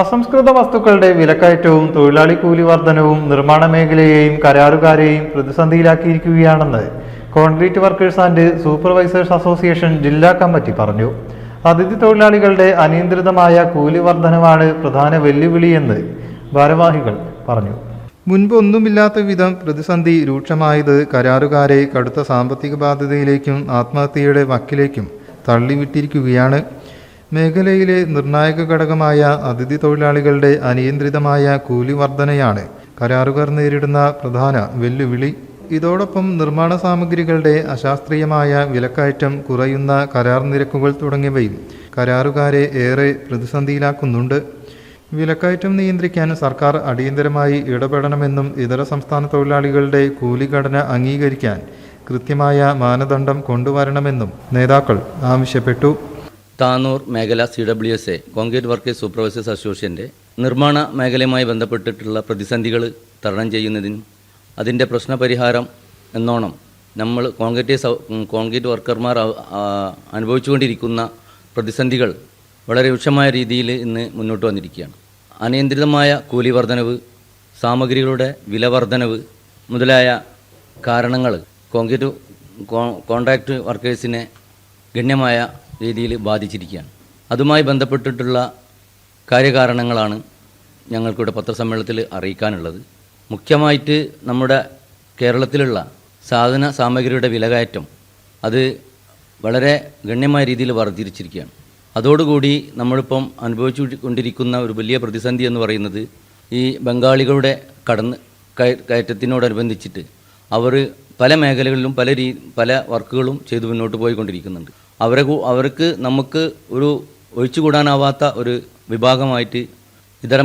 അസംസ്കൃത വസ്തുക്കളുടെ വിലക്കയറ്റവും തൊഴിലാളി കൂലി വർധനവും നിർമ്മാണ മേഖലയെയും കരാറുകാരെയും പ്രതിസന്ധിയിലാക്കിയിരിക്കുകയാണെന്ന് concrete workers and supervisors association ജില്ലാ കമ്മിറ്റി പറഞ്ഞു. അതിഥി തൊഴിലാളികളുടെ അനിയന്ത്രിതമായ കൂലി വർധനവാണ് പ്രധാന വെല്ലുവിളിയെന്ന് ഭാരവാഹികൾ പറഞ്ഞു. മുൻപ് ഒന്നുമില്ലാത്ത വിധം പ്രതിസന്ധി രൂക്ഷമായത് കരാറുകാരെ കടുത്ത സാമ്പത്തിക ബാധ്യതയിലേക്കും ആത്മഹത്യയുടെ വക്കിലേക്കും തള്ളിവിട്ടിരിക്കുകയാണ്. മേഖലയിലെ നിർണായക ഘടകമായ അതിഥി തൊഴിലാളികളുടെ അനിയന്ത്രിതമായ കൂലി വർധനയാണ് കരാറുകാർ നേരിടുന്ന പ്രധാന വെല്ലുവിളി. ഇതോടൊപ്പം നിർമ്മാണ സാമഗ്രികളുടെ അശാസ്ത്രീയമായ വിലക്കയറ്റം, കുറയുന്ന കരാർ നിരക്കുകൾ തുടങ്ങിയവയും കരാറുകാരെ ഏറെ പ്രതിസന്ധിയിലാക്കുന്നുണ്ട്. വിലക്കയറ്റം നിയന്ത്രിക്കാൻ സർക്കാർ അടിയന്തരമായി ഇടപെടണമെന്നും ഇതര സംസ്ഥാന തൊഴിലാളികളുടെ കൂലിഘടന അംഗീകരിക്കാൻ കൃത്യമായ മാനദണ്ഡം കൊണ്ടുവരണമെന്നും നേതാക്കൾ ആവശ്യപ്പെട്ടു. താനൂർ മേഖല CWSA കോൺക്രീറ്റ് വർക്കേഴ്സ് സൂപ്പർവൈസേഴ്സ് അസോസിയേഷൻ്റെ നിർമ്മാണ മേഖലയുമായി ബന്ധപ്പെട്ടിട്ടുള്ള പ്രതിസന്ധികൾ ചെയ്യുന്നതിനും അതിൻ്റെ പ്രശ്നപരിഹാരം എന്നോണം നമ്മൾ കോൺക്രീറ്റ് വർക്കർമാർ അനുഭവിച്ചുകൊണ്ടിരിക്കുന്ന പ്രതിസന്ധികൾ വളരെ രൂക്ഷമായ രീതിയിൽ ഇന്ന് മുന്നോട്ട് വന്നിരിക്കുകയാണ്. അനിയന്ത്രിതമായ കൂലി വർധനവ്, സാമഗ്രികളുടെ വില വർധനവ് മുതലായ കാരണങ്ങൾ കോൺട്രാക്റ്റ് വർക്കേഴ്സിനെ ഗണ്യമായ രീതിയിൽ ബാധിച്ചിരിക്കുകയാണ്. അതുമായി ബന്ധപ്പെട്ടിട്ടുള്ള കാര്യകാരണങ്ങളാണ് ഞങ്ങൾക്കിവിടെ പത്രസമ്മേളനത്തിൽ അറിയിക്കാനുള്ളത്. മുഖ്യമായിട്ട് നമ്മുടെ കേരളത്തിലുള്ള സാധന സാമഗ്രിയുടെ വിലകയറ്റം അത് വളരെ ഗണ്യമായ രീതിയിൽ വർദ്ധിച്ചിരിക്കുകയാണ്. അതോടുകൂടി നമ്മളിപ്പം അനുഭവിച്ചു കൊണ്ടിരിക്കുന്ന ഒരു വലിയ പ്രതിസന്ധി എന്ന് പറയുന്നത് ഈ ബംഗാളികളുടെ കയറ്റത്തിനോടനുബന്ധിച്ചിട്ട് അവർ പല മേഖലകളിലും പല വർക്കുകളും ചെയ്ത് മുന്നോട്ട് പോയിക്കൊണ്ടിരിക്കുന്നുണ്ട്. അവർക്ക് നമുക്ക് ഒരു ഒഴിച്ചുകൂടാനാവാത്ത ഒരു വിഭാഗമായിട്ട് ഇതര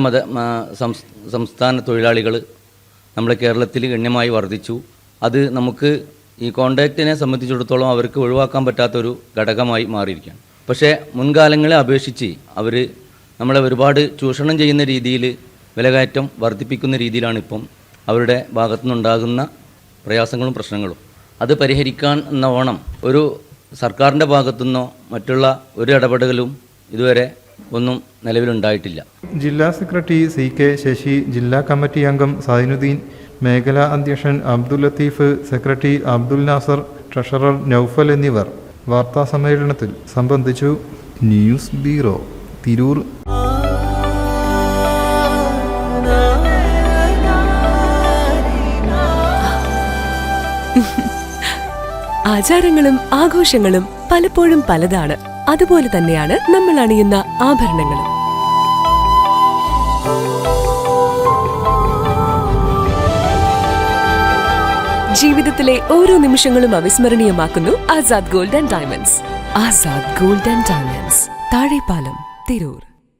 സംസ്ഥാന തൊഴിലാളികൾ നമ്മുടെ കേരളത്തിൽ ഗണ്യമായി വർദ്ധിച്ചു. അത് നമുക്ക് ഈ കോൺട്രാക്റ്റിനെ സംബന്ധിച്ചിടത്തോളം അവർക്ക് ഒഴിവാക്കാൻ പറ്റാത്തൊരു ഘടകമായി മാറിയിരിക്കുകയാണ്. പക്ഷേ മുൻകാലങ്ങളെ അപേക്ഷിച്ച് അവർ നമ്മളെ ഒരുപാട് ചൂഷണം ചെയ്യുന്ന രീതിയിൽ വിലകയറ്റം വർദ്ധിപ്പിക്കുന്ന രീതിയിലാണ് ഇപ്പം അവരുടെ ഭാഗത്തുനിന്നുണ്ടാകുന്ന പ്രയാസങ്ങളും പ്രശ്നങ്ങളും. അത് പരിഹരിക്കാൻ എന്നോണം ഒരു സർക്കാരിൻ്റെ ഭാഗത്തുനിന്നോ മറ്റുള്ള ഒരു ഇടപെടലും ഇതുവരെ ഒന്നും നിലവിലുണ്ടായിട്ടില്ല. ജില്ലാ സെക്രട്ടറി CK ശശി, ജില്ലാ കമ്മിറ്റി അംഗം സൈനുദ്ദീൻ, മേഖലാ അധ്യക്ഷൻ അബ്ദുൽ ലത്തീഫ്, സെക്രട്ടറി അബ്ദുൽ നാസർ, ട്രഷറർ നൌഫൽ എന്നിവർ വാർത്താ സമ്മേളനത്തിൽ സംബന്ധിച്ചു. News bureau, Tirur. ആചാരങ്ങളും ആഘോഷങ്ങളും പലപ്പോഴും പലതാണ്. അതുപോലെ തന്നെയാണ് നമ്മൾ അണിയുന്ന ആഭരണങ്ങളും. ജീവിതത്തിലെ ഓരോ നിമിഷങ്ങളും അവിസ്മരണീയമാക്കുന്നു Azad gold and diamonds. Azad gold and diamonds, Thazhepalam, Tirur.